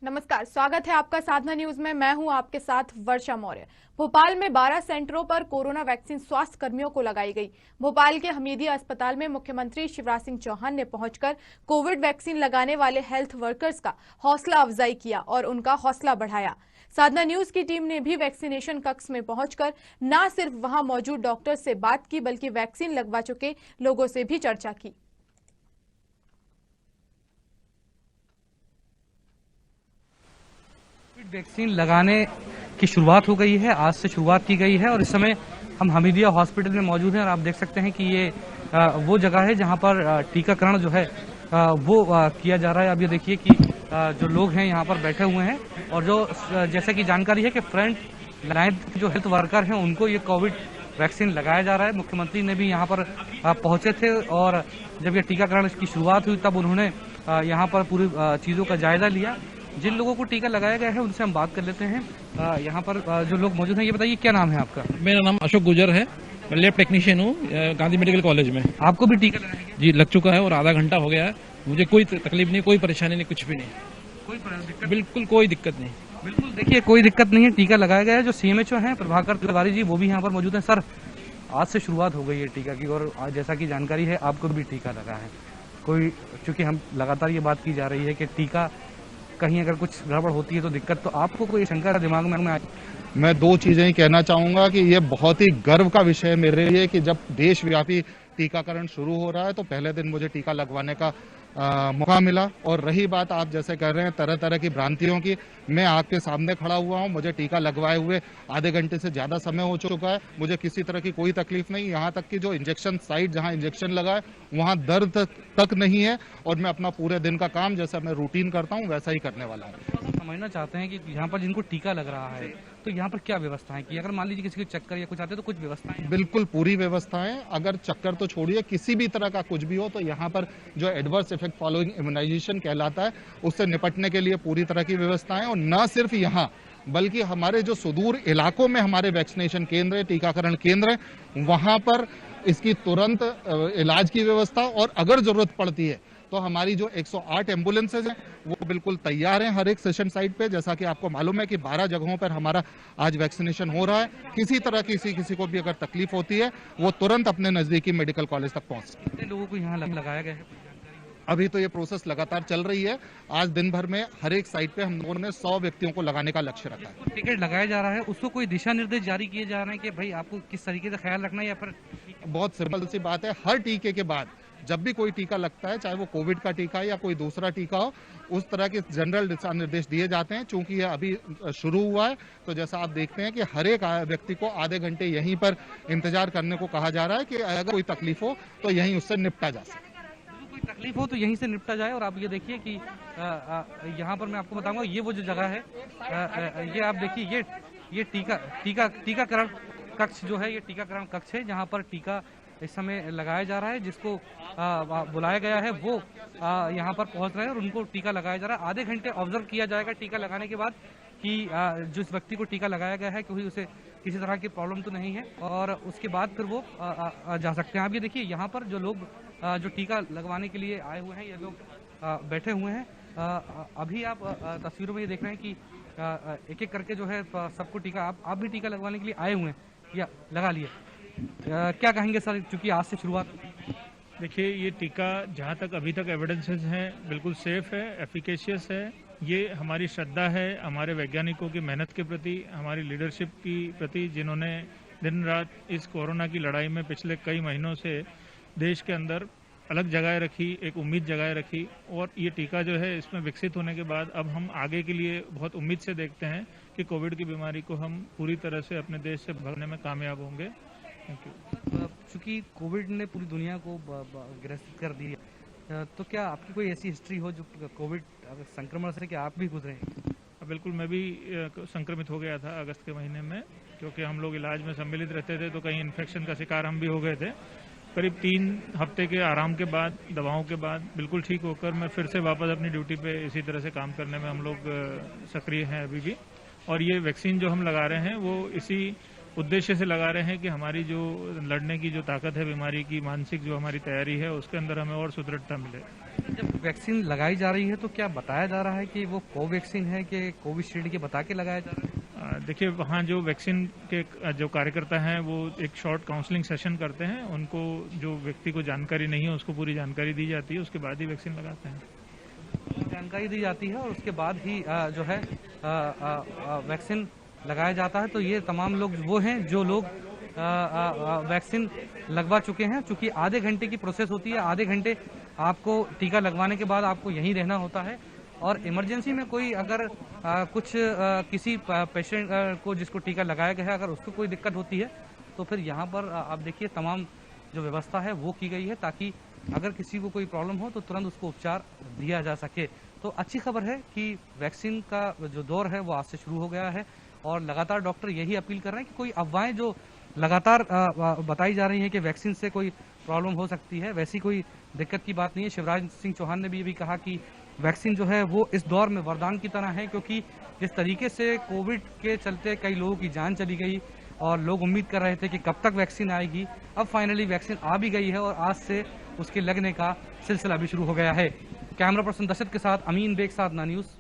नमस्कार, स्वागत है आपका साधना न्यूज में। मैं हूं आपके साथ वर्षा मौर्य। भोपाल में 12 सेंटरों पर कोरोना वैक्सीन स्वास्थ्य कर्मियों को लगाई गई। भोपाल के हमीदिया अस्पताल में मुख्यमंत्री शिवराज सिंह चौहान ने पहुंचकर कोविड वैक्सीन लगाने वाले हेल्थ वर्कर्स का हौसला अफजाई किया और उनका हौसला बढ़ाया। साधना न्यूज की टीम ने भी वैक्सीनेशन कक्ष में पहुंचकर न सिर्फ वहां मौजूद डॉक्टर से बात की, बल्कि वैक्सीन लगवा चुके लोगों से भी चर्चा की। वैक्सीन लगाने की शुरुआत हो गई है। आज से शुरुआत की गई है और इस समय हम हमीदिया हॉस्पिटल में मौजूद हैं और आप देख सकते हैं कि ये वो जगह है जहां पर टीकाकरण जो है वो किया जा रहा है। अब ये देखिए कि जो लोग हैं यहाँ पर बैठे हुए हैं और जो जैसे कि जानकारी है कि फ्रंट लाइन जो हेल्थ वर्कर हैं उनको ये कोविड वैक्सीन लगाया जा रहा है। मुख्यमंत्री ने भी यहाँ पर पहुंचे थे और जब ये टीकाकरण की शुरुआत हुई तब उन्होंने यहाँ पर पूरी चीज़ों का जायजा लिया। जिन लोगों को टीका लगाया गया है उनसे हम बात कर लेते हैं। यहाँ पर जो लोग मौजूद हैं, ये बताइए क्या नाम है आपका? मेरा नाम अशोक गुजर है। मैं लैब टेक्नीशियन हूँ गांधी मेडिकल कॉलेज में। आपको भी टीका लगाया गया? जी, लग चुका है और आधा घंटा हो गया है। मुझे कोई तकलीफ नहीं, कोई परेशानी नहीं, कुछ भी नहीं, बिल्कुल कोई दिक्कत नहीं। बिल्कुल, देखिए कोई दिक्कत नहीं है, टीका लगाया गया है। जो CMHO हैं प्रभाकर तिवारी जी, वो भी यहाँ पर मौजूद हैं। सर, आज से शुरुआत हो गई है टीका की और आज जैसा कि जानकारी है आपको भी टीका लगा है। कोई, चूंकि हम लगातार ये बात की जा रही है कि टीका कहीं अगर कुछ गड़बड़ होती है तो दिक्कत, तो आपको कोई शंका दिमाग में आई? मैं दो चीजें ही कहना चाहूंगा कि ये बहुत ही गर्व का विषय मेरे लिए कि जब देशव्यापी टीकाकरण शुरू हो रहा है तो पहले दिन मुझे टीका लगवाने का मौका मिला। और रही बात आप जैसे कह रहे हैं तरह तरह की भ्रांतियों की, मैं आपके सामने खड़ा हुआ हूं। मुझे टीका लगवाए हुए आधे घंटे से ज्यादा समय हो चुका है। मुझे किसी तरह की कोई तकलीफ नहीं, यहाँ तक कि जो इंजेक्शन साइट जहाँ इंजेक्शन लगा है वहाँ दर्द तक नहीं है। और मैं अपना पूरे दिन का काम जैसा मैं रूटीन करता हूँ वैसा ही करने वाला हूँ। समझना चाहते हैं कि यहाँ पर जिनको टीका लग रहा है तो यहाँ पर क्या व्यवस्थाएं की? अगर मान लीजिए किसी को चक्कर या कुछ आते तो कुछ व्यवस्थाएं? बिल्कुल पूरी व्यवस्थाएं। अगर चक्कर तो छोड़िए, किसी भी तरह का कुछ भी हो तो यहाँ पर जो एडवर्स इफेक्ट फॉलोइंग इम्यूनाइजेशन कहलाता है उससे निपटने के लिए पूरी तरह की व्यवस्थाएं। और न सिर्फ यहाँ बल्कि हमारे जो सुदूर इलाकों में हमारे वैक्सीनेशन केंद्र है, टीकाकरण केंद्र है, वहां पर इसकी तुरंत इलाज की व्यवस्था। और अगर जरूरत पड़ती है तो हमारी जो 108 एम्बुलेंसेज हैं वो बिल्कुल तैयार हैं हर एक सेशन साइट पे। जैसा कि आपको मालूम है कि 12 जगहों पर हमारा आज वैक्सीनेशन हो रहा है। किसी तरह किसी को भी अगर तकलीफ होती है वो तुरंत अपने नजदीकी मेडिकल कॉलेज तक पहुंच सकते हैं। कितने लोगों को यहाँ लगाया गया है? अभी तो ये प्रोसेस लगातार चल रही है। आज दिन भर में हर एक साइट पे हम लोगों ने 100 व्यक्तियों को लगाने का लक्ष्य रखा है। टिकट लगाया जा रहा है उसको कोई दिशा निर्देश जारी किए जा रहे हैं कि भाई आपको किस तरीके से ख्याल रखना है? या फिर बहुत सिंपल सी बात है, हर टीके के बाद जब भी कोई टीका लगता है, चाहे वो कोविड का टीका या कोई दूसरा टीका हो, उस तरह के जनरल दिशा निर्देश दिए जाते हैं। चूंकि ये अभी शुरू हुआ है तो जैसा आप देखते हैं कि हर एक व्यक्ति को आधे घंटे यहीं पर इंतजार करने को कहा जा रहा है कि अगर कोई तकलीफ हो तो यहीं उससे निपटा जा सके। कोई तकलीफ हो तो यहीं से निपटा जाए। और आप ये देखिए कि यहाँ पर मैं आपको बताऊंगा, ये वो जो जगह है, ये आप देखिए, ये टीकाकरण कक्ष जो है, ये टीकाकरण कक्ष है जहाँ पर टीका इस समय लगाया जा रहा है। जिसको बुलाया गया है वो यहाँ पर पहुँच रहे हैं और उनको टीका लगाया जा रहा है। आधे घंटे ऑब्जर्व किया जाएगा टीका लगाने के बाद कि जिस व्यक्ति को टीका लगाया गया है क्योंकि उसे किसी तरह की प्रॉब्लम तो नहीं है, और उसके बाद फिर वो जा सकते हैं। आप ये देखिए यहाँ पर जो लोग जो टीका लगवाने के लिए आए हुए हैं, ये लोग बैठे हुए हैं। अभी आप तस्वीरों में ये देख रहे हैं कि एक एक करके जो है सबको टीका, आप भी टीका लगवाने के लिए आए हुए हैं या लगा लिए? क्या कहेंगे सर, चूंकि आज से शुरुआत? देखिए, ये टीका जहाँ तक अभी तक एविडेंसेस हैं बिल्कुल सेफ है, एफिकेशियस है। ये हमारी श्रद्धा है हमारे वैज्ञानिकों की मेहनत के प्रति, हमारी लीडरशिप की प्रति, जिन्होंने दिन रात इस कोरोना की लड़ाई में पिछले कई महीनों से देश के अंदर अलग जगह रखी, एक उम्मीद जगाए रखी। और ये टीका जो है इसमें विकसित होने के बाद अब हम आगे के लिए बहुत उम्मीद से देखते हैं कि कोविड की बीमारी को हम पूरी तरह से अपने देश से भगाने में कामयाब होंगे। चूंकि कोविड ने पूरी दुनिया को ग्रसित कर दी है, तो क्या आपकी कोई ऐसी हिस्ट्री हो जो कोविड संक्रमण से कि आप भी गुजरे हैं? बिल्कुल, मैं भी संक्रमित हो गया था अगस्त के महीने में, क्योंकि हम लोग इलाज में सम्मिलित रहते थे तो कहीं इन्फेक्शन का शिकार हम भी हो गए थे। करीब 3 हफ्ते के आराम के बाद, दवाओं के बाद बिल्कुल ठीक होकर मैं फिर से वापस अपनी ड्यूटी पे इसी तरह से काम करने में हम लोग सक्रिय हैं अभी भी। और ये वैक्सीन जो हम लगा रहे हैं वो इसी उद्देश्य से लगा रहे हैं कि हमारी जो लड़ने की जो ताकत है बीमारी की, मानसिक जो हमारी तैयारी है, उसके अंदर हमें और सुदृढ़ता मिले। जब वैक्सीन लगाई जा रही है तो क्या बताया जा रहा है कि वो कोवैक्सीन है कि कोविशील्ड के बता के लगाया जा रहा है? देखिए, वहाँ जो वैक्सीन के जो कार्यकर्ता हैं वो एक शॉर्ट काउंसलिंग सेशन करते हैं। उनको जो व्यक्ति को जानकारी नहीं है उसको पूरी जानकारी दी जाती है, उसके बाद ही वैक्सीन लगाते हैं। जानकारी दी जाती है और उसके बाद ही जो है वैक्सीन लगाया जाता है। तो ये तमाम लोग वो हैं जो लोग वैक्सीन लगवा चुके हैं। चूंकि आधे घंटे की प्रोसेस होती है, आधे घंटे आपको टीका लगवाने के बाद आपको यहीं रहना होता है। और इमरजेंसी में कोई अगर किसी पेशेंट को जिसको टीका लगाया गया है अगर उसको कोई दिक्कत होती है तो फिर यहाँ पर आप देखिए तमाम जो व्यवस्था है वो की गई है ताकि अगर किसी को कोई प्रॉब्लम हो तो तुरंत उसको उपचार दिया जा सके। तो अच्छी खबर है कि वैक्सीन का जो दौर है वो आज से शुरू हो गया है और लगातार डॉक्टर यही अपील कर रहे हैं कि कोई अफवाहें जो लगातार बताई जा रही हैं कि वैक्सीन से कोई प्रॉब्लम हो सकती है, वैसी कोई दिक्कत की बात नहीं है। शिवराज सिंह चौहान ने भी कहा कि वैक्सीन जो है वो इस दौर में वरदान की तरह है, क्योंकि जिस तरीके से कोविड के चलते कई लोगों की जान चली गई और लोग उम्मीद कर रहे थे कि कब तक वैक्सीन आएगी, अब फाइनली वैक्सीन आ भी गई है और आज से उसके लगने का सिलसिला भी शुरू हो गया है। कैमरा पर्सन दशरथ के साथ अमीन बेग, साधना न्यूज़।